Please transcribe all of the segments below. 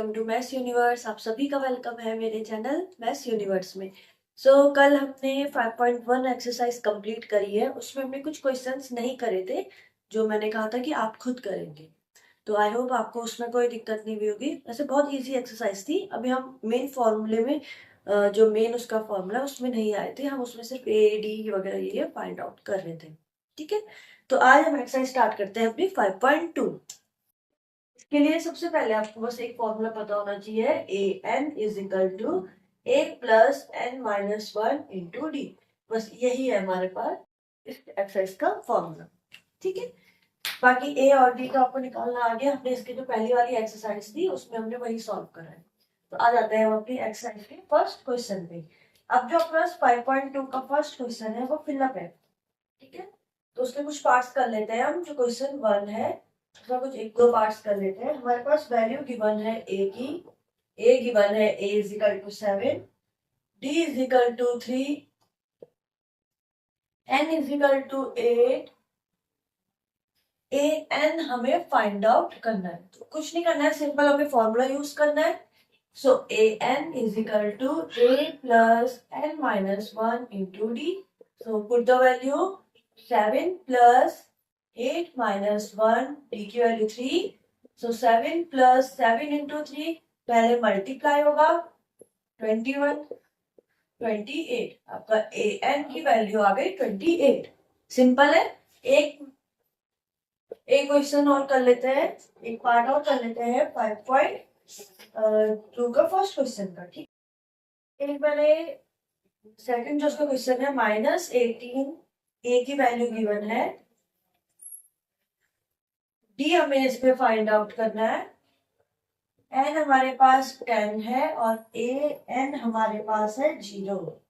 Welcome to maths universe. आप सभी का वेलकम है मेरे चैनल मैथ्स यूनिवर्स में। कल हमने 5.1 एक्सरसाइज कंप्लीट करी है। उसमें हमने कुछ क्वेश्चंस नहीं करे थे जो मैंने कहा था कि आप खुद करेंगे। तो आई होप आपको उसमें कोई दिक्कत नहीं हुई होगी। वैसे बहुत इजी एक्सरसाइज थी। अभी हम मेन फॉर्मूले में जो मेन उसका फॉर्मूला उसमें नहीं आए थे, हम उसमें सिर्फ ए डी वगैरह ये फाइंड आउट कर रहे थे। ठीक है, तो आज हम एक्सरसाइज स्टार्ट करते हैं अपनी 5.2 के लिए। सबसे पहले आपको बस एक फॉर्मूला पता होना चाहिए, a n is equal to a plus n minus one into d. बस यही है हमारे पास इस एक्सरसाइज का फॉर्मूला। ठीक है, बाकी ए और डी का आपको निकालना आ गया। हमने इसकी जो पहली वाली एक्सरसाइज थी उसमें हमने वही सॉल्व करा है। तो आ जाते हैं हम अपनी एक्सरसाइज के फर्स्ट क्वेश्चन पे। अब जो अपना 5.2 का फर्स्ट क्वेश्चन है वो फिलअप है। ठीक है, तो उसके कुछ पार्ट्स कर लेते हैं हम। जो क्वेश्चन 1 है उसका कुछ एक दो पार्ट्स कर लेते हैं। हमारे पास वैल्यू गिवन है ए की। ए गिवन है a is equal to 7, d is equal to 3, n is equal to 8। A n हमें फाइंड आउट करना है। तो कुछ नहीं करना है, सिंपल हमें फॉर्मूला यूज करना है। So a n is equal to a plus n minus one into d. So put the value 7 plus 8 minus 1, d की वैल्यू 3। सो 7 प्लस 7 इंटू 3, पहले मल्टीप्लाई होगा 21 28। आपका ए एन की वैल्यू आ गई 28। सिंपल है। एक एक क्वेश्चन और कर लेते हैं, एक पार्ट और कर लेते हैं 5.2 का फर्स्ट क्वेश्चन का। ठीक, एक मैंने सेकंड जो उसका क्वेश्चन है -18, ए की वैल्यू गिवन है, डी हमें इसमें फाइंड आउट करना है, एन हमारे पास 10 है और ए एन हमारे पास है 0।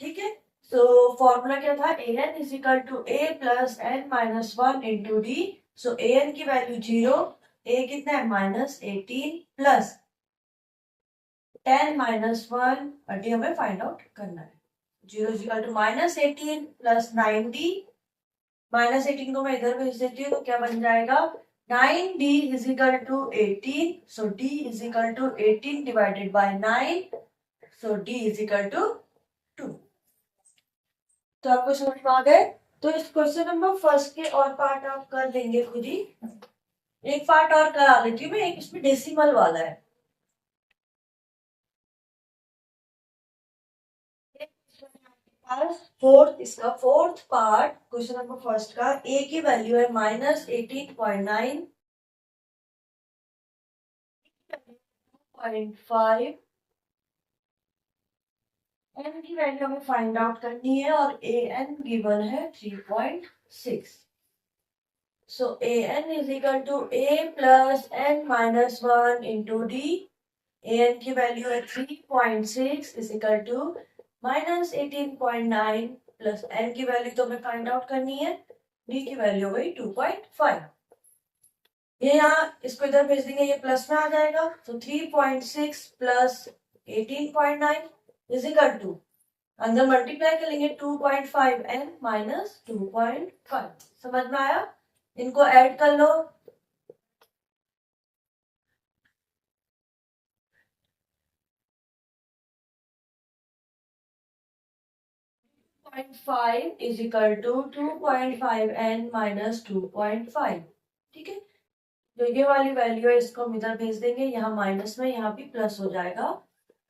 ठीक है, तो फॉर्मूला क्या था, a n is equal to a plus n minus one into d. So a n की वैल्यू 0, ए कितना है -18 प्लस 10 माइनस वन, और डी हमें फाइंड आउट करना है। 0 इज इक्वल टू -18 प्लस 90। -18 को मैं इधर भेज देती हूँ तो क्या बन जाएगा, 9d is equal to 18. So d is equal to 18 divided by 9. So d is equal to 2. तो आपको समझ में आ गए। तो इस क्वेश्चन नंबर फर्स्ट के और पार्ट आप कर देंगे खुद ही। एक पार्ट और करा लेती हूँ मैं, एक इसमें डेसिमल वाला है। फोर्थ, इसका fourth part question number first का, ए की वैल्यू है -18.9, 2.5, एन की वैल्यू हमें फाइंड आउट करनी है और ए एन गिवन है 3.6। So a n is equal to a plus n minus one into d. A n की वैल्यू है 3.6 is equal to -18.9 plus n की वैल्यू तो हमें फाइंड आउट करनी है, डी की वैल्यू हो गई 2.5। ये यहाँ इसको इधर भेज देंगे, ये प्लस में आ जाएगा। तो 3.6 प्लस 18.9 इज इक्वल टू, अंदर मल्टीप्लाई कर लेंगे 2.5 एन माइनस 2.5। समझ में आया? इनको ऐड कर लो। .5 is equal to 2.5 n minus 2.5। ठीक है, तो ये वाली वैल्यू है, इसको हम इधर भेज देंगे, यहाँ माइनस में यहाँ भी प्लस हो जाएगा।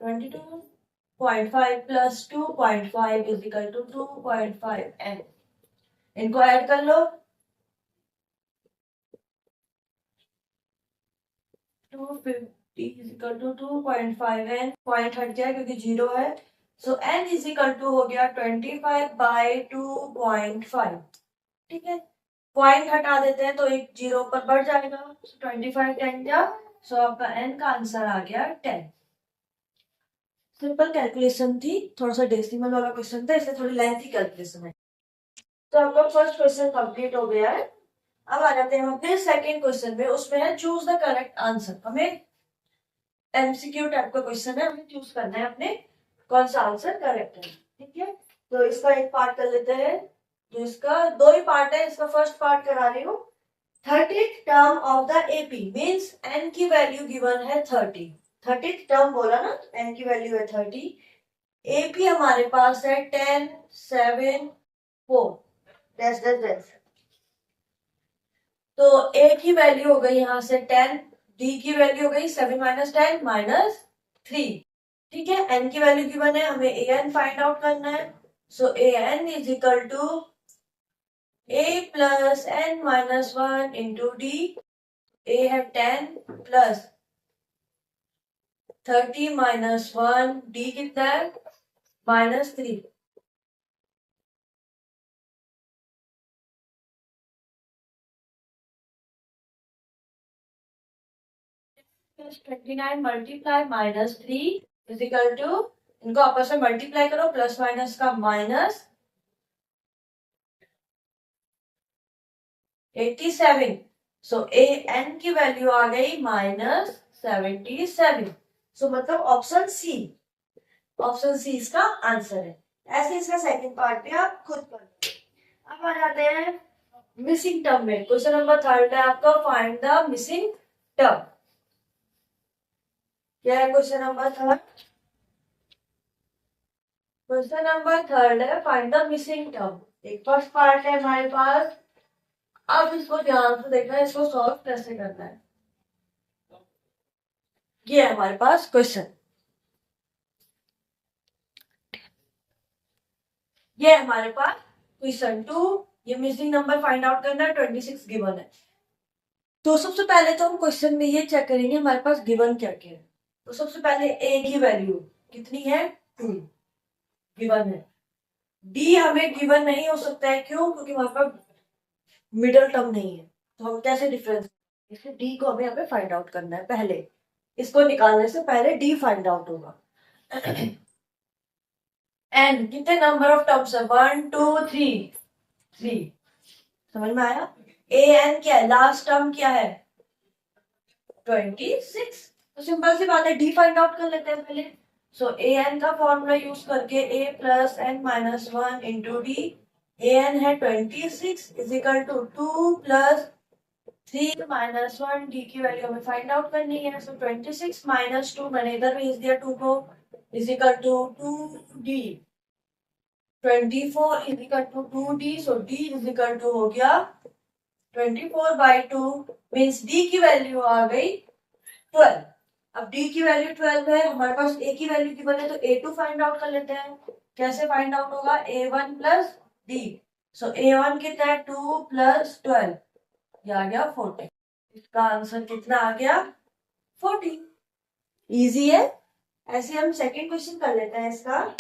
22.5 plus 2.5 is equal to 2.5 n. इनको ऐड कर लो। 250 is equal to 2.5 n, point हट जाए क्योंकि 0 है। So n is equal to हो गया 25/2.5। ठीक है, पॉइंट हटा देते हैं तो एक 0 पर बढ़ जाएगा। 25 10 जा, सो आपका एन का आंसर आ गया 10। सिंपल कैलकुलेशन थी, थोड़ा सा डेसिमल वाला क्वेश्चन था इसलिए थोड़ी लेंथी कैलकुलेशन है। तो आपका फर्स्ट क्वेश्चन कंप्लीट हो गया है। अब आ जाते हैं हम अपने सेकंड क्वेश्चन में। उसमें है चूज द करेक्ट आंसर। हमें एमसीक्यू टाइप का क्वेश्चन है, हमें चूज करना है अपने कौन सा आंसर करेक्ट है। ठीक है, तो इसका एक पार्ट कर लेते हैं। जो इसका दो ही पार्ट है, इसका फर्स्ट पार्ट करा रही हूँ। 30th term of the AP means n की वैल्यू गिवन है 30। 30th टर्म बोला ना, एन की वैल्यू है 30। एपी हमारे पास है 10, 7, 4 डैश डैश डैश। तो ए की वैल्यू हो गई यहां से 10, डी की वैल्यू हो गई 7 माइनस 10 माइनस 3। ठीक है, एन की वैल्यू गिवन है, हमें ए एन फाइंड आउट करना है। So a n is equal to a plus n minus 1 into d. A है 10 प्लस 30 माइनस 1, डी कितना है -3। 29 मल्टीप्लाई -3 इज इक्वल टू, इनको आपस में मल्टीप्लाई करो, प्लस माइनस का माइनस 87। सो ए एन की वैल्यू आ गई -77। सो मतलब ऑप्शन सी, ऑप्शन सी इसका आंसर है। ऐसे इसका सेकंड पार्ट भी आप खुद कर लो। अब आ जाते हैं मिसिंग टर्म में। क्वेश्चन नंबर 3 है आपका, फाइंड द मिसिंग टर्म। क्या है क्वेश्चन नंबर 3? क्वेश्चन नंबर 3 है फाइंड द मिसिंग टर्म। एक फर्स्ट पार्ट है हमारे पास। अब इसको ध्यान से देखना है, इसको सॉल्व कैसे करना है। ये है हमारे पास क्वेश्चन, ये है हमारे पास क्वेश्चन 2। ये मिसिंग नंबर फाइंड आउट करना है, 26 गिवन है। तो सबसे पहले तो हम क्वेश्चन में ये चेक करेंगे हमारे पास गिवन क्या क्या है। तो सबसे पहले ए की वैल्यू कितनी है, 2 गिवन है। डी हमें गिवन नहीं हो सकता है, क्यों? क्योंकि वहां पर मिडल टर्म नहीं है। तो हम कैसे डिफरेंस, इसलिए डी को हमें यहाँ पे फाइंड आउट करना है पहले। इसको निकालने से पहले डी फाइंड आउट होगा। एन कितने नंबर ऑफ टर्म्स है, 1 2 3। समझ में आया? ए एन क्या है, लास्ट टर्म क्या है 26। तो सिंपल सी बात है, डी फाइंड आउट कर लेते हैं पहले। सो ए एन का फॉर्मूला यूज करके a plus n minus 1 into d. A n है 26 is equal to 2 plus 3 minus 1, d की वैल्यू हमें फाइंड आउट करनी है। सो 26 माइनस 2 मैंने इधर भेज दिया 2 को, is equal to 2d। 24 is equal to 2d। So d is equal to हो गया 24/2 मीन्स d की वैल्यू आ गई 12। अब d की वैल्यू 12 है, हमारे पास a की वैल्यू की बने, तो a2 फाइंड आउट कर लेते हैं। कैसे फाइंड आउट होगा, a1 प्लस d। सो a1 कितना है 2 प्लस 12, ये आ गया 40। इसका आंसर कितना आ गया 40। इजी है। ऐसे हम सेकंड क्वेश्चन कर लेते हैं इसका।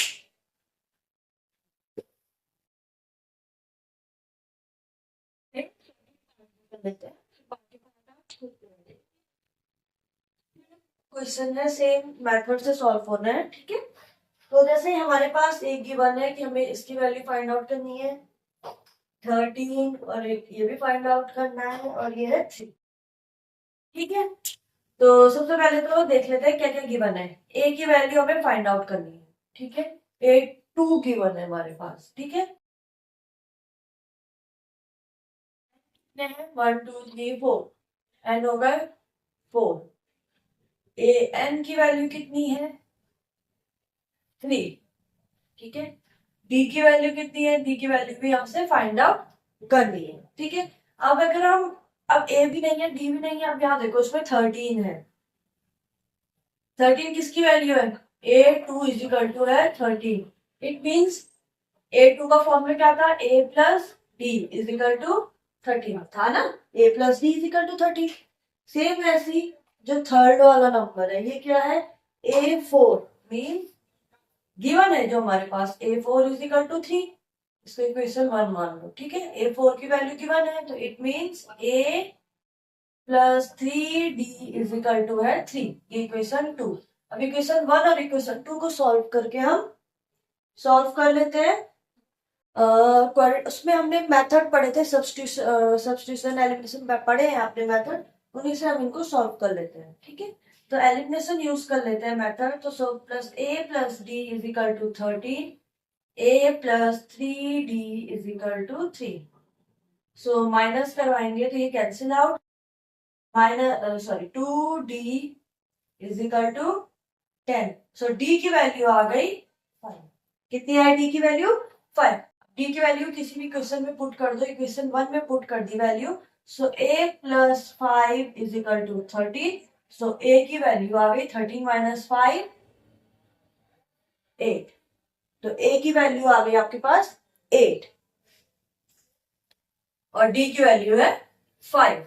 क्वेश्चन है, सेम मेथड से सॉल्व होना है, ठीक है। तो जैसे हमारे पास एक गिवन है कि हमें इसकी वैल्यू फाइंड आउट करनी है 13, और एक ये भी फाइंड आउट करना है, और ये है 3। ठीक है, तो सबसे पहले तो देख लेते हैं क्या क्या गिवन है। ए की वैल्यू हमें फाइंड आउट करनी है, ठीक है। ए 2 गिवन है हमारे पास, ठीक है। 1 2 3 4, एन हो गए 4। ए एन की वैल्यू कितनी है 3, ठीक है। डी की वैल्यू कितनी है, डी की वैल्यू भी हमसे फाइंड आउट करनी है, ठीक है। अब अगर हम, अब ए भी नहीं है डी भी नहीं है, अब यहाँ देखो इसमें 13 है। 13 किसकी वैल्यू है, a2 इज इक्वल टू है 13। इट मीन्स a2 का फॉर्मूला क्या था, a plus d is equal to 13 था ना। a plus d is equal to 13। Same ऐसी जो थर्ड वाला नंबर है, ये क्या है a4 मीन गिवन है जो हमारे पास, a4 इज इक्वल टू 3। इसको इक्वेशन 1 मान लो, ठीक है। a4 की वैल्यू गिवन है, तो it means a plus 3d is equal to है 3। ये इक्वेशन 2। अब इक्वेशन 1 और इक्वेशन 2 को सॉल्व करके हम सॉल्व कर लेते हैं। उसमें हमने मेथड पढ़े थे, सब्स्टिट्यूशन एलिमिनेशन पढ़े हैं आपने मेथड, उन्हीं से हम इनको सॉल्व कर लेते हैं, ठीक है। तो एलिमिनेशन यूज कर लेते हैं मेथड। तो so plus a plus d is equal to 13, a plus 3d is equal to 3। So minus करवाएंगे तो ये cancel out, minus 2d is equal to 10। So d की वैल्यू आ गई 5। कितनी आई d की वैल्यू 5। d की वैल्यू किसी भी क्वेश्चन में पुट कर दो, इक्वेशन 1 में पुट कर दी value. So a plus 5 is equal to 13। So a की वैल्यू आ गई 13 माइनस 5 8। तो a की वैल्यू आ गई आपके पास 8 और d की वैल्यू है 5।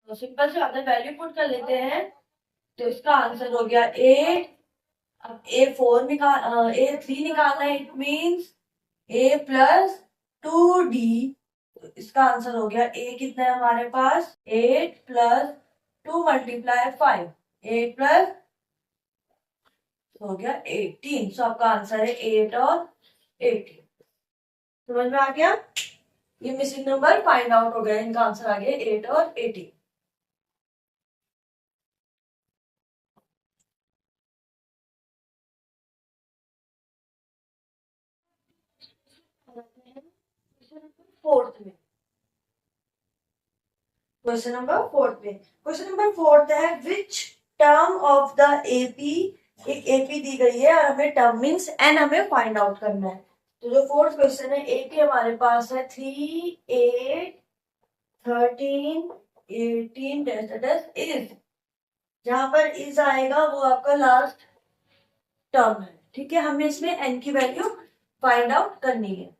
तो सिंपल से अगर वैल्यू पुट कर लेते हैं तो इसका आंसर हो गया 8। अब A3 निकालना है, it means A plus 2d। तो इसका आंसर हो गया A कितना है हमारे पास 8 प्लस 2 मल्टीप्लाई 5, 8 प्लस हो गया 18। सो आपका आंसर है 8 और 18। समझ में आ गया? ये मिसिंग नंबर फाइंड आउट हो गया, इनका आंसर आ गया 8 और 18। फोर्थ में, क्वेश्चन नंबर फोर्थ है which term of the AP, एक एपी दी गई है और हमें टर्म मींस एन हमें फाइंड आउट करना है। तो जो फोर्थ क्वेश्चन है एपी हमारे पास है 3 8 13 18 इज, जहां पर इज आएगा वो आपका लास्ट टर्म है। ठीक है, हमें इसमें एन की वैल्यू फाइंड आउट करनी है,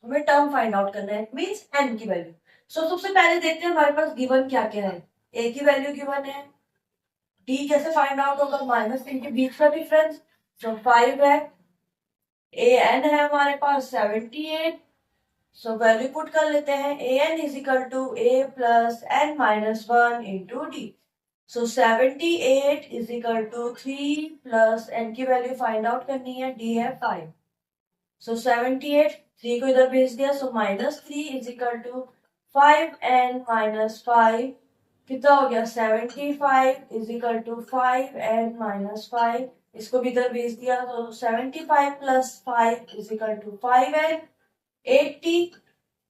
हमें टर्म फाइंड आउट करना है, मींस एन की वैल्यू। सो सबसे पहले देखते हैं हमारे पास गिवन क्या क्या है। ए की वैल्यू गिवन है, डी कैसे फाइंड आउट होगा, माइनस इनके बीच का डिफरेंस जो 5 है। ए एन है हमारे पास 78। सो वैल्यू पुट कर लेते हैं, a n is equal to a plus n minus 1 into d. So 78 is equal to 3 plus n की वैल्यू फाइंड आउट करनी है, डी है 5। सो 78 3 को इधर भेज दिया, so -3 is equal to 5n minus 5। कितना हो गया 75 is equal to 5n minus 5। इसको भी इधर भेज दिया, तो 75 plus 5 is equal to 5n। 80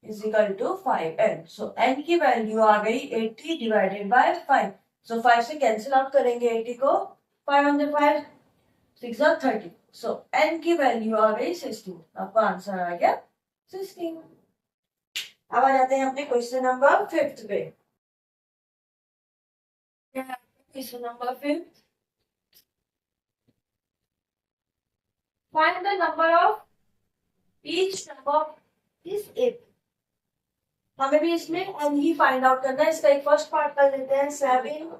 is equal to 5n। So n की वैल्यू आ गई 80 डिवाइडेड बाय 5। सो 5 से कैंसिल आउट करेंगे 80 को, 5 on 5 6 और 30। सो n की वैल्यू आ गई 16। आपका आंसर आ गया 16। अब आ जाते हैं अपने क्वेश्चन नंबर 5 पे। Question number 5, find the number of each term of this app. हमें भी इसमें एन ही फाइंड आउट करना है। इसका एक फर्स्ट पार्ट कर लेते हैं, 7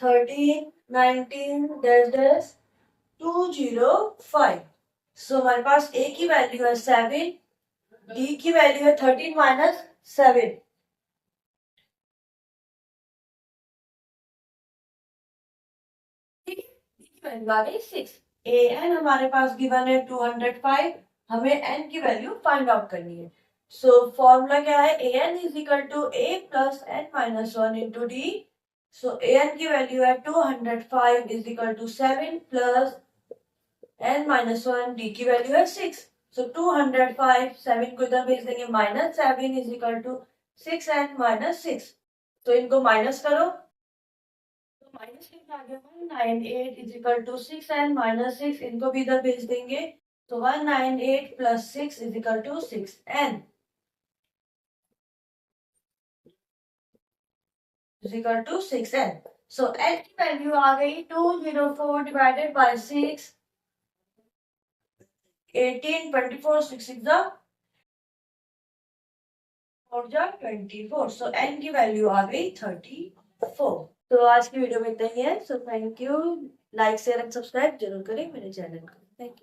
13 19 डैश डैश 205। सो हमारे पास ए की वैल्यू है 7, डी की वैल्यू है 13 माइनस 7। वैल्यू आ गई 6। ए एन हमारे पास गिवन है 205, हमें एन की वैल्यू फाइंड आउट करनी है। सो फॉर्मूला क्या है, a n is equal to a plus n minus 1 into d. So a n की वैल्यू है 205 is equal to 7 plus n minus 1, d की वैल्यू है 6। सो 205 7 को इधर भेज देंगे, minus 7 is equal to 6 n minus 6। तो इनको माइनस करो, तो माइनस कितना आ गया 198 is equal to 6 and minus 6, इनको भी इधर भेज देंगे। तो 198 प्लस 6 is equal to 6 n is equal to 6 n. So n की वैल्यू आ गई 204 डिवाइडेड बाय 6, 18 24 6 जा 24। सो एन की वैल्यू आ गई 34। तो आज की वीडियो में इतना ही है। So thank you, like share and subscribe जरूर करें मेरे चैनल को। Thank you.